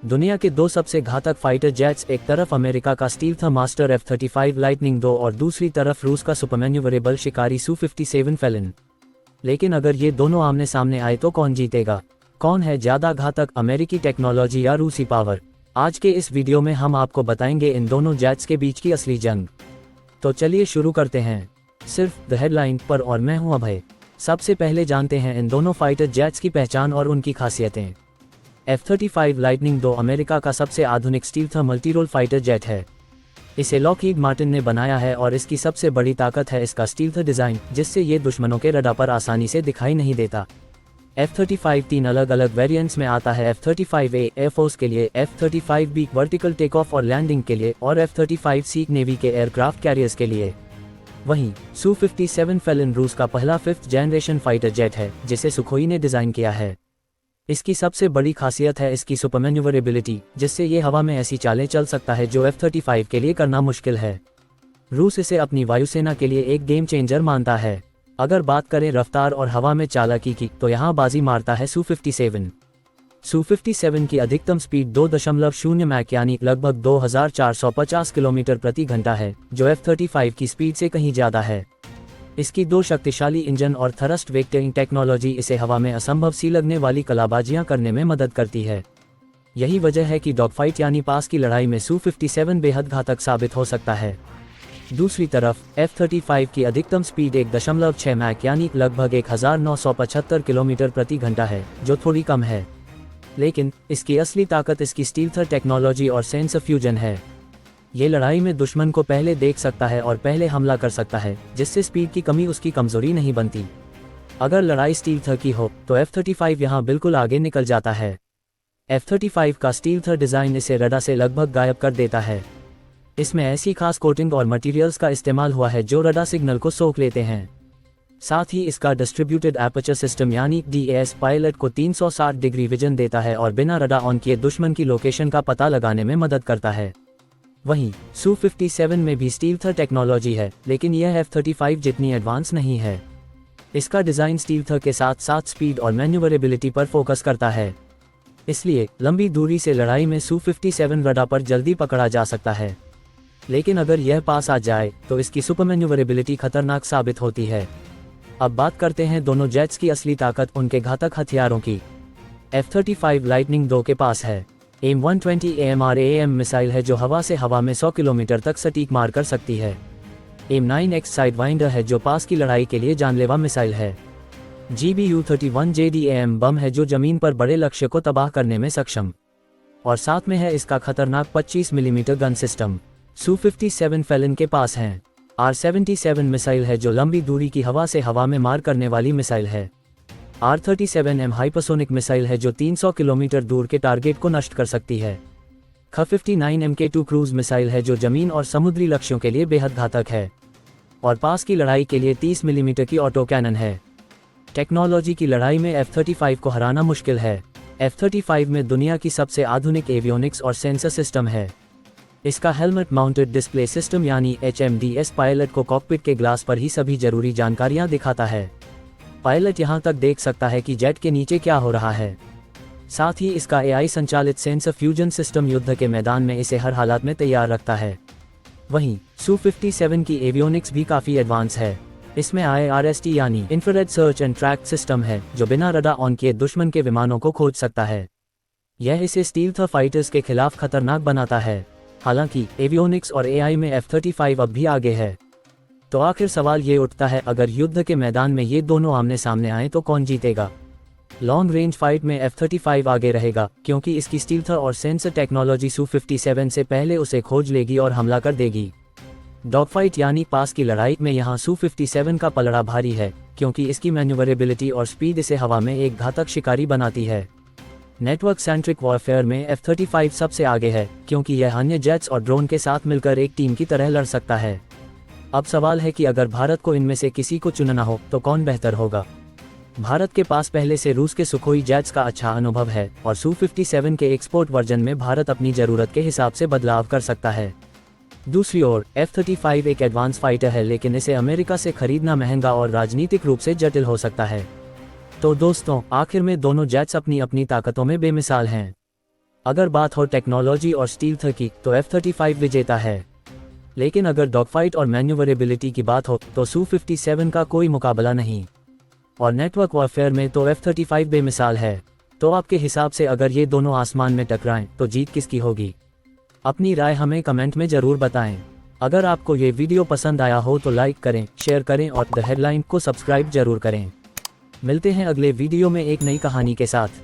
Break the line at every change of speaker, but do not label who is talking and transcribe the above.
दुनिया के दो सबसे घातक फाइटर जेट्स, एक तरफ अमेरिका का स्टील्थ मास्टर F-35 लाइटनिंग 2 और दूसरी तरफ रूस का सुपरमैन्यूवरेबल शिकारी Su-57 फैलन। लेकिन अगर ये दोनों आमने सामने आए तो कौन जीतेगा? कौन है ज्यादा घातक, अमेरिकी टेक्नोलॉजी या रूसी पावर? आज के इस वीडियो में हम आपको बताएंगे इन दोनों जेट्स के बीच की असली जंग। तो चलिए शुरू करते हैं सिर्फ द हेडलाइन पर, और मैं हूं अभय। सबसे पहले जानते हैं इन दोनों फाइटर जेट्स की पहचान और उनकी खासियतें। F-35 लाइटनिंग 2 अमेरिका का सबसे आधुनिक स्टील्थ मल्टीरोल फाइटर जेट है। इसे लॉकहीड मार्टिन ने बनाया है और इसकी सबसे बड़ी ताकत है इसका स्टील्थ डिज़ाइन, जिससे ये दुश्मनों के रडार पर आसानी से दिखाई नहीं देता। F-35 तीन अलग अलग वेरिएंट्स में आता है, F-35A एयरफोर्स के लिए, F-35B वर्टिकल टेक ऑफ और लैंडिंग के लिए और F-35C नेवी के एयरक्राफ्ट कैरियर्स के लिए। वहीं Su-57 फैलन रूस का पहला 5th जनरेशन फाइटर जेट है जिसे सुखोई ने डिज़ाइन किया है। इसकी सबसे बड़ी खासियत है इसकी सुपरमैन्यूवरेबिलिटी, जिससे ये हवा में ऐसी चालें चल सकता है जो F-35 के लिए करना मुश्किल है। रूस इसे अपनी वायुसेना के लिए एक गेम चेंजर मानता है। अगर बात करें रफ्तार और हवा में चालाकी की, तो यहाँ बाजी मारता है Su-57। Su-57 की अधिकतम स्पीड 2.0 मैक यानी लगभग 2450 किलोमीटर प्रति घंटा है, जो F-35 की स्पीड से कहीं ज़्यादा है। इसकी दो शक्तिशाली इंजन और थरस्ट वेक्टरिंग टेक्नोलॉजी इसे हवा में असंभव सी लगने वाली कलाबाजियां करने में मदद करती है। यही वजह है कि डॉगफाइट यानी पास की लड़ाई में Su-57 बेहद घातक साबित हो सकता है। दूसरी तरफ F-35 की अधिकतम स्पीड 1.6 मैक यानी लगभग 1975 किलोमीटर प्रति घंटा है, जो थोड़ी कम है। लेकिन इसकी असली ताकत इसकी स्टील्थ टेक्नोलॉजी और सेंस फ्यूजन है। ये लड़ाई में दुश्मन को पहले देख सकता है और पहले हमला कर सकता है, जिससे स्पीड की कमी उसकी कमजोरी नहीं बनती। अगर लड़ाई स्टील्थ की हो तो F-35 यहाँ बिल्कुल आगे निकल जाता है। F-35 का स्टील्थ डिज़ाइन इसे रडार से लगभग गायब कर देता है। इसमें ऐसी खास कोटिंग और मटेरियल्स का इस्तेमाल हुआ है जो रडार सिग्नल को सोख लेते हैं। साथ ही इसका डिस्ट्रीब्यूटेड एपर्चर सिस्टम यानी DAS पायलट को 360 डिग्री विजन देता है और बिना रडार ऑन किए दुश्मन की लोकेशन का पता लगाने में मदद करता है। वहीं Su-57 में भी स्टील्थ टेक्नोलॉजी है, लेकिन यह F-35 जितनी एडवांस नहीं है। इसका डिज़ाइन स्टील्थ के साथ साथ स्पीड और मैन्यूवरेबिलिटी पर फोकस करता है। इसलिए लंबी दूरी से लड़ाई में Su-57 रडार पर जल्दी पकड़ा जा सकता है। लेकिन अगर यह पास आ जाए तो इसकी सुपरमैन्यूवरेबिलिटी खतरनाक साबित होती है। अब बात करते हैं दोनों जेट्स की असली ताकत, उनके घातक हथियारों की। F-35 लाइटनिंग 2 के पास है AIM-120 AMRAAM मिसाइल है जो हवा से हवा में 100 किलोमीटर तक सटीक मार कर सकती है। AIM-9X साइडवाइंडर है जो पास की लड़ाई के लिए जानलेवा मिसाइल है। GBU-31 JDAM बम है जो जमीन पर बड़े लक्ष्य को तबाह करने में सक्षम। और साथ में है इसका खतरनाक 25 millimetre gun system. Su-57 Fallon के पास हैं R-77 मिसाइल है जो लंबी दूरी की हवा से हवा में मार करने वाली मिसाइल है। R-37M हाइपरसोनिक मिसाइल है जो 300 किलोमीटर दूर के टारगेट को नष्ट कर सकती है। Kh-59 Mk2 क्रूज मिसाइल है जो जमीन और समुद्री लक्ष्यों के लिए बेहद घातक है और पास की लड़ाई के लिए 30 मिलीमीटर की ऑटो कैनन है। टेक्नोलॉजी की लड़ाई में F-35 को हराना मुश्किल है। F-35 में दुनिया की सबसे आधुनिक एवियोनिक्स और सेंसर सिस्टम है। इसका हेलमेट माउंटेड डिस्प्ले सिस्टम यानी HMDS पायलट को कॉकपिट के ग्लास पर ही सभी जरूरी जानकारियां दिखाता है। पायलट यहां तक देख सकता है कि जेट के नीचे क्या हो रहा है। साथ ही इसका AI संचालित सेंसर फ्यूजन सिस्टम युद्ध के मैदान में इसे हर हालात में तैयार रखता है। वहीं Su-57 की एवियोनिक्स भी काफ़ी एडवांस है। इसमें IRST यानी infrared search and track system है जो बिना रडार ऑन किए दुश्मन के विमानों को खोज सकता है। यह इसे स्टील्थ फाइटर्स के खिलाफ खतरनाक बनाता है। हालांकि एवियोनिक्स और AI में F-35 अब भी आगे है। तो आखिर सवाल ये उठता है, अगर युद्ध के मैदान में ये दोनों आमने सामने आए तो कौन जीतेगा? लॉन्ग रेंज फाइट में F-35 आगे रहेगा, क्योंकि इसकी स्टील्थ और सेंसर टेक्नोलॉजी Su-57 से पहले उसे खोज लेगी और हमला कर देगी। डॉगफाइट यानी पास की लड़ाई में यहाँ Su-57 का पलड़ा भारी है, क्योंकि इसकी मैन्यूवरेबिलिटी और स्पीड इसे हवा में एक घातक शिकारी बनाती है। नेटवर्क सेंट्रिक वॉरफेयर में F-35 सबसे आगे है, क्योंकि यह अन्य जेट्स और ड्रोन के साथ मिलकर एक टीम की तरह लड़ सकता है। अब सवाल है कि अगर भारत को इनमें से किसी को चुनना हो तो कौन बेहतर होगा? भारत के पास पहले से रूस के सुखोई जेट्स का अच्छा अनुभव है और Su-57 के एक्सपोर्ट वर्जन में भारत अपनी ज़रूरत के हिसाब से बदलाव कर सकता है। दूसरी ओर F-35 एक एडवांस फाइटर है, लेकिन इसे अमेरिका से खरीदना महंगा और राजनीतिक रूप से जटिल हो सकता है। तो दोस्तों, आखिर में दोनों जेट्स अपनी अपनी ताकतों में बेमिसाल हैं। अगर बात हो टेक्नोलॉजी और स्टील्थ की तो F-35 विजेता है, लेकिन अगर डॉगफाइट और मैन्यूवरेबिलिटी की बात हो तो Su-57 का कोई मुकाबला नहीं, और नेटवर्क वॉरफेयर में तो F-35 बेमिसाल है। तो आपके हिसाब से अगर ये दोनों आसमान में टकराएं तो जीत किसकी होगी? अपनी राय हमें कमेंट में ज़रूर बताएं। अगर आपको ये वीडियो पसंद आया हो तो लाइक करें, शेयर करें और द हेडलाइन को सब्सक्राइब जरूर करें। मिलते हैं अगले वीडियो में एक नई कहानी के साथ।